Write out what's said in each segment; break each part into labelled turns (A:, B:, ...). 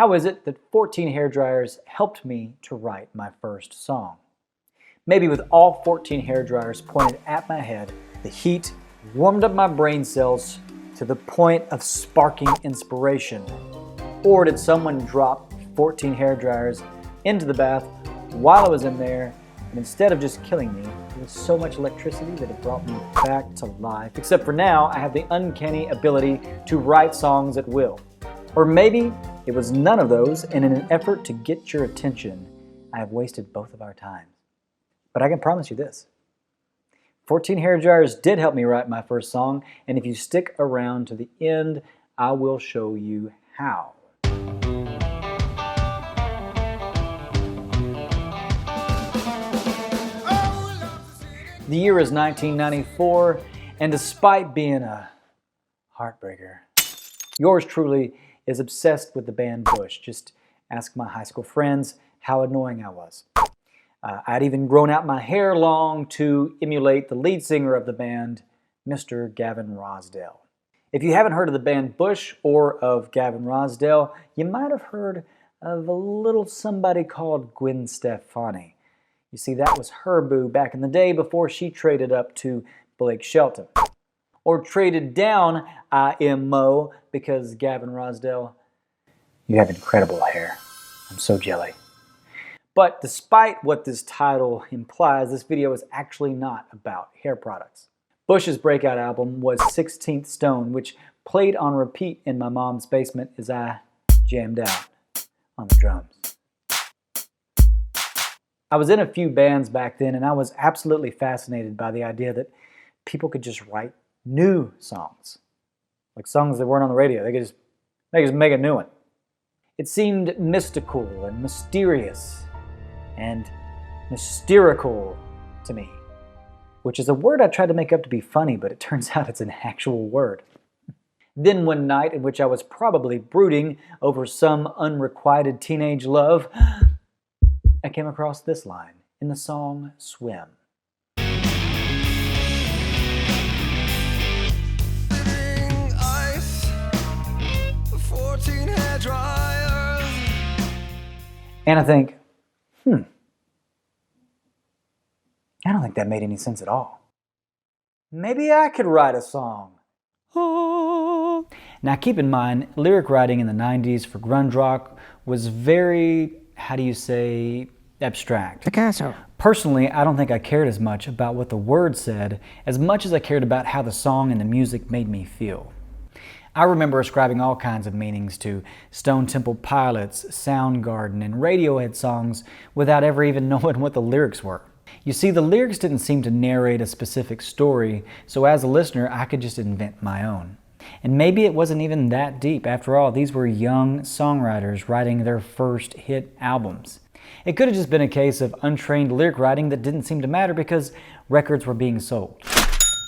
A: How is it that 14 hairdryers helped me to write my first song? Maybe with all 14 hairdryers pointed at my head, the heat warmed up my brain cells to the point of sparking inspiration. Or did someone drop 14 hairdryers into the bath while I was in there, and instead of just killing me, there was so much electricity that it brought me back to life. Except for now, I have the uncanny ability to write songs at will. Or maybe it was none of those, and in an effort to get your attention, I have wasted both of our times. But I can promise you this. 14 hairdryers did help me write my first song, and if you stick around to the end, I will show you how. The year is 1994, and despite being a heartbreaker, yours truly is obsessed with the band Bush. Just ask my high school friends how annoying I was. I'd even grown out my hair long to emulate the lead singer of the band, Mr. Gavin Rossdale. If you haven't heard of the band Bush or of Gavin Rossdale, you might have heard of a little somebody called Gwen Stefani. You see, that was her boo back in the day before she traded up to Blake Shelton. Or traded down IMO because Gavin Rossdale, you have incredible hair. I'm so jelly. But despite what this title implies, this video is actually not about hair products. Bush's breakout album was 16th Stone, which played on repeat in my mom's basement as I jammed out on the drums. I was in a few bands back then, and I was absolutely fascinated by the idea that people could just write new songs. Like songs that weren't on the radio. They could just make a new one. It seemed mystical and mysterious and mysterical to me, which is a word I tried to make up to be funny, but it turns out it's an actual word. Then one night in which I was probably brooding over some unrequited teenage love, I came across this line in the song Swim. Ice, 14 hairdryers. And I think, I don't think that made any sense at all. Maybe I could write a song. Now keep in mind, lyric writing in the 90s for grunge rock was very, how do you say, abstract.
B: Picasso.
A: Personally, I don't think I cared as much about what the words said as much as I cared about how the song and the music made me feel. I remember ascribing all kinds of meanings to Stone Temple Pilots, Soundgarden, and Radiohead songs without ever even knowing what the lyrics were. You see, the lyrics didn't seem to narrate a specific story, so as a listener, I could just invent my own. And maybe it wasn't even that deep. After all, these were young songwriters writing their first hit albums. It could have just been a case of untrained lyric writing that didn't seem to matter because records were being sold.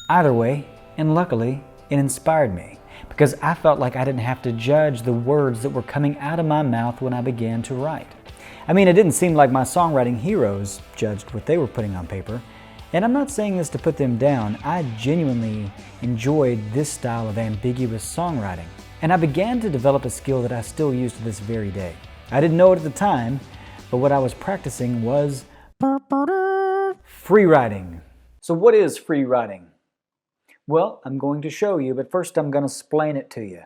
A: Either way, and luckily, it inspired me because I felt like I didn't have to judge the words that were coming out of my mouth when I began to write. I mean, it didn't seem like my songwriting heroes judged what they were putting on paper. And I'm not saying this to put them down. I genuinely enjoyed this style of ambiguous songwriting. And I began to develop a skill that I still use to this very day. I didn't know it at the time, but what I was practicing was free writing. So what is free writing? Well, I'm going to show you, but first I'm going to explain it to you.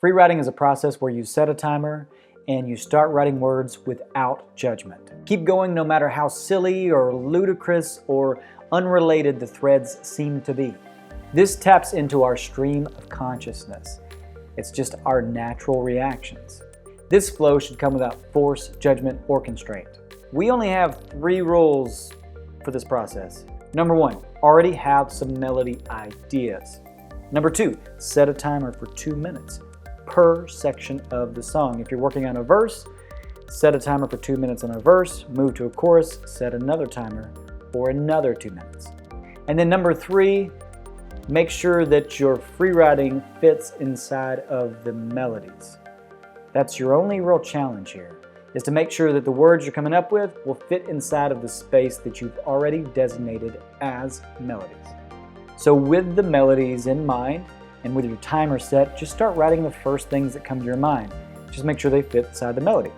A: Free writing is a process where you set a timer and you start writing words without judgment. Keep going no matter how silly or ludicrous or unrelated the threads seem to be. This taps into our stream of consciousness. It's just our natural reactions. This flow should come without force, judgment, or constraint. We only have 3 rules for this process. Number 1, already have some melody ideas. Number 2, set a timer for 2 minutes per section of the song. If you're working on a verse, set a timer for 2 minutes on a verse, move to a chorus, set another timer for another 2 minutes. And then number 3, make sure that your free writing fits inside of the melodies. That's your only real challenge here, is to make sure that the words you're coming up with will fit inside of the space that you've already designated as melodies. So with the melodies in mind, and with your timer set, just start writing the first things that come to your mind. Just make sure they fit inside the melody.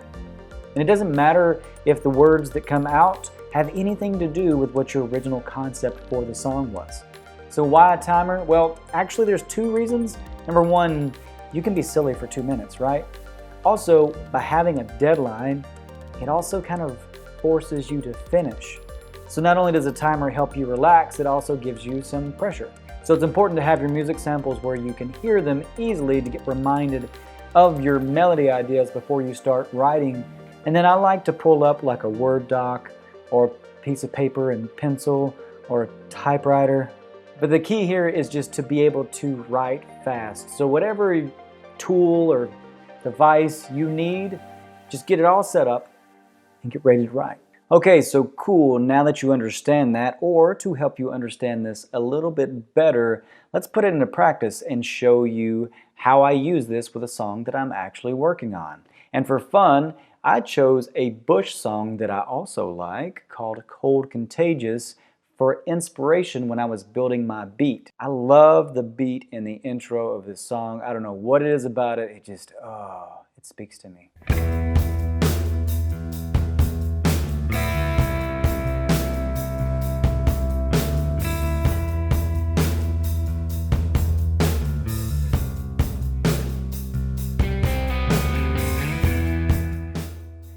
A: And it doesn't matter if the words that come out have anything to do with what your original concept for the song was. So why a timer? Well, actually there's two reasons. Number one, you can be silly for 2 minutes, right? Also, by having a deadline, it also kind of forces you to finish. So not only does a timer help you relax, it also gives you some pressure. So it's important to have your music samples where you can hear them easily to get reminded of your melody ideas before you start writing. And then I like to pull up like a Word doc or a piece of paper and pencil or a typewriter. But the key here is just to be able to write fast. So whatever tool or device you need, just get it all set up and get ready to write. Okay, so cool. Now that you understand that, or to help you understand this a little bit better, let's put it into practice and show you how I use this with a song that I'm actually working on. And for fun, I chose a Bush song that I also like called Cold Contagious for inspiration when I was building my beat. I love the beat in the intro of this song. I don't know what it is about it. It just, it speaks to me.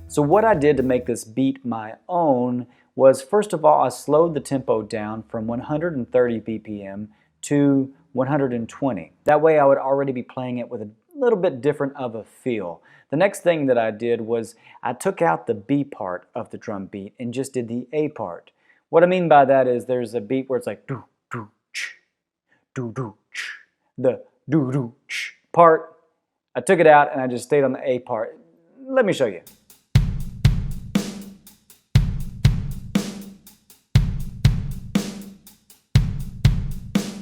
A: So what I did to make this beat my own was, first of all, I slowed the tempo down from 130 BPM to 120. That way I would already be playing it with a little bit different of a feel. The next thing that I did was I took out the B part of the drum beat and just did the A part. What I mean by that is there's a beat where it's like do do ch, do do ch. The do do ch part, I took it out and I just stayed on the A part. Let me show you.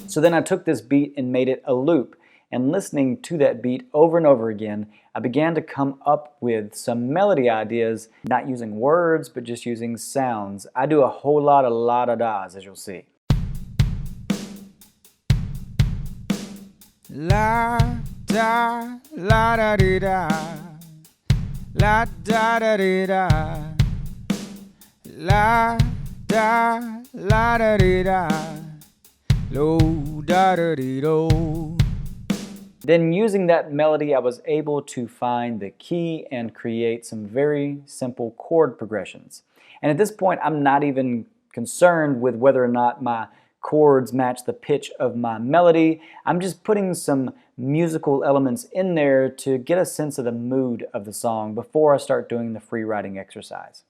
A: So then I took this beat and made it a loop, and listening to that beat over and over again, I began to come up with some melody ideas, not using words, but just using sounds. I do a whole lot of la-da-das, as you'll see. La-da, la-da-dee-da, la-da-da-dee-da, la-da, la-da-dee-da. Then using that melody, I was able to find the key and create some very simple chord progressions. And at this point, I'm not even concerned with whether or not my chords match the pitch of my melody. I'm just putting some musical elements in there to get a sense of the mood of the song before I start doing the free writing exercise.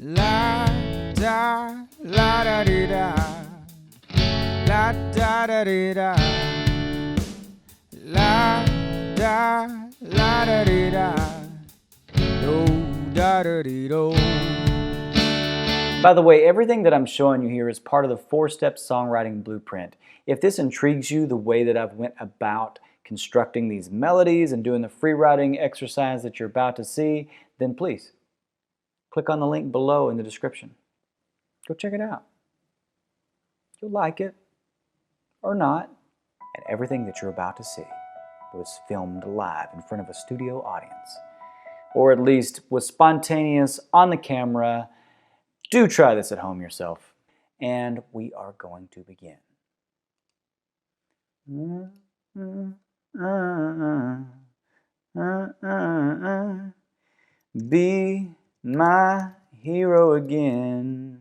A: La la da dee da, la da da dee da, la da dee da, do da da dee do. By the way, everything that I'm showing you here is part of the 4-step songwriting blueprint. If this intrigues you, the way that I've went about constructing these melodies and doing the free writing exercise that you're about to see, then please click on the link below in the description. Go check it out. You'll like it, or not. And everything that you're about to see was filmed live in front of a studio audience, or at least was spontaneous on the camera. Do try this at home yourself. And we are going to begin. Be my hero again.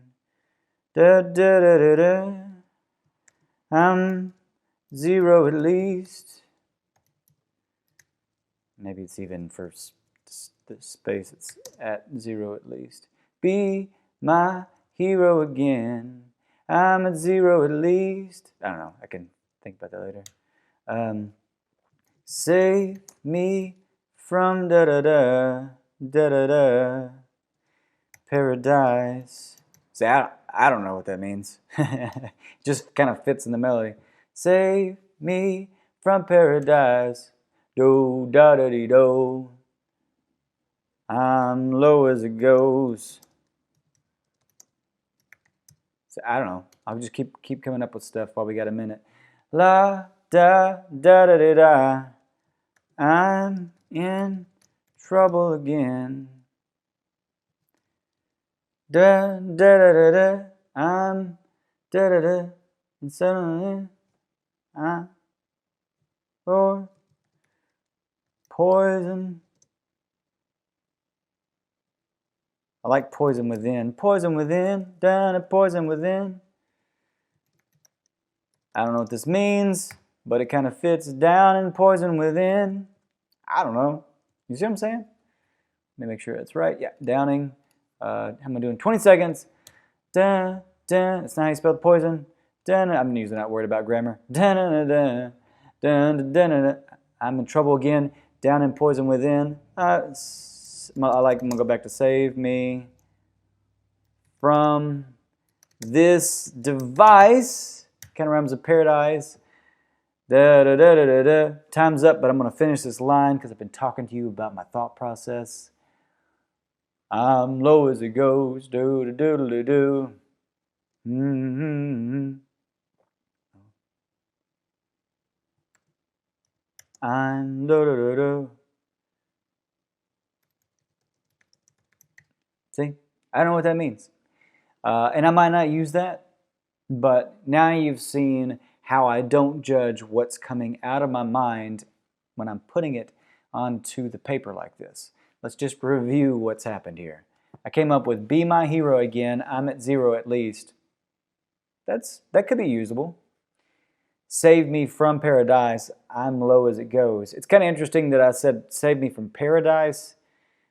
A: Da, da, da, da, da. I'm 0 at least. Maybe it's even for the space, it's at 0 at least. Be my hero again. I'm at 0 at least. I don't know, I can think about that later. Save me from da da da, da da da, paradise. See, I don't know what that means. Just kind of fits in the melody. Save me from paradise. Do da da dee do. I'm low as it goes. So I don't know. I'll just keep coming up with stuff while we got a minute. La da da da da da. I'm in trouble again. Da da da da da. I'm da da da. And suddenly I'm for poison. I like poison within. Poison within. Down and poison within. I don't know what this means, but it kind of fits. Down and poison within. I don't know. You see what I'm saying? Let me make sure that's right. Yeah, downing. How am I doing? 20 seconds. Dun, dun. That's not how you spell poison. Dun, I'm usually not worried about grammar. Dun, dun, dun, dun, dun, dun, dun. I'm in trouble again. Down and poison within. I'm gonna go back to save me from this device. Kind of rhymes with paradise. Da, da, da, da, da, da. Time's up, but I'm going to finish this line because I've been talking to you about my thought process. I'm low as it goes. Do, do, do, do, do. Mm-hmm. I'm do, do, do, do. See? I don't know what that means. And I might not use that, but now you've seen how I don't judge what's coming out of my mind when I'm putting it onto the paper like this. Let's just review what's happened here. I came up with be my hero again. I'm at 0 at least. That could be usable. Save me from paradise. I'm low as it goes. It's kind of interesting that I said save me from paradise.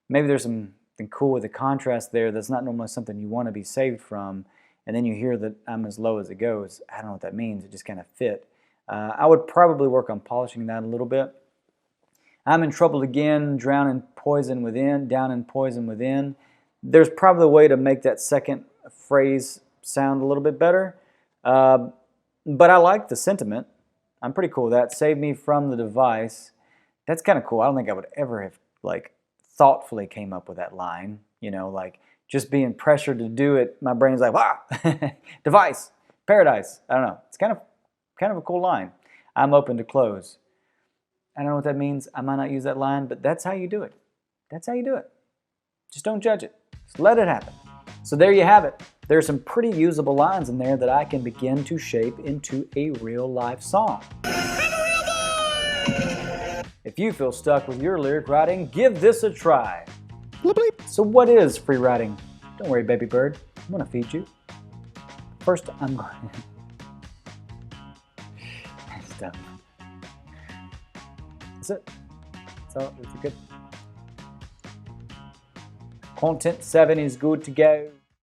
A: Maybe there's something cool with the contrast there that's not normally something you want to be saved from. And then you hear that I'm as low as it goes. I don't know what that means. It just kind of fit. I would probably work on polishing that a little bit. I'm in trouble again, drown in poison within, down in poison within. There's probably a way to make that second phrase sound a little bit better. But I like the sentiment. I'm pretty cool with that. Save me from the device. That's kind of cool. I don't think I would ever have thoughtfully came up with that line. You know, just being pressured to do it, my brain's like, wow, device, paradise. I don't know. It's kind of a cool line. I'm open to close. I don't know what that means. I might not use that line, but that's how you do it. That's how you do it. Just don't judge it. Just let it happen. So there you have it. There's some pretty usable lines in there that I can begin to shape into a real life song. If you feel stuck with your lyric writing, give this a try. So what is free writing? Don't worry, baby bird. I'm going to feed you. First, I'm going That's dumb. That's it. So it's good. Content 7 is good to go.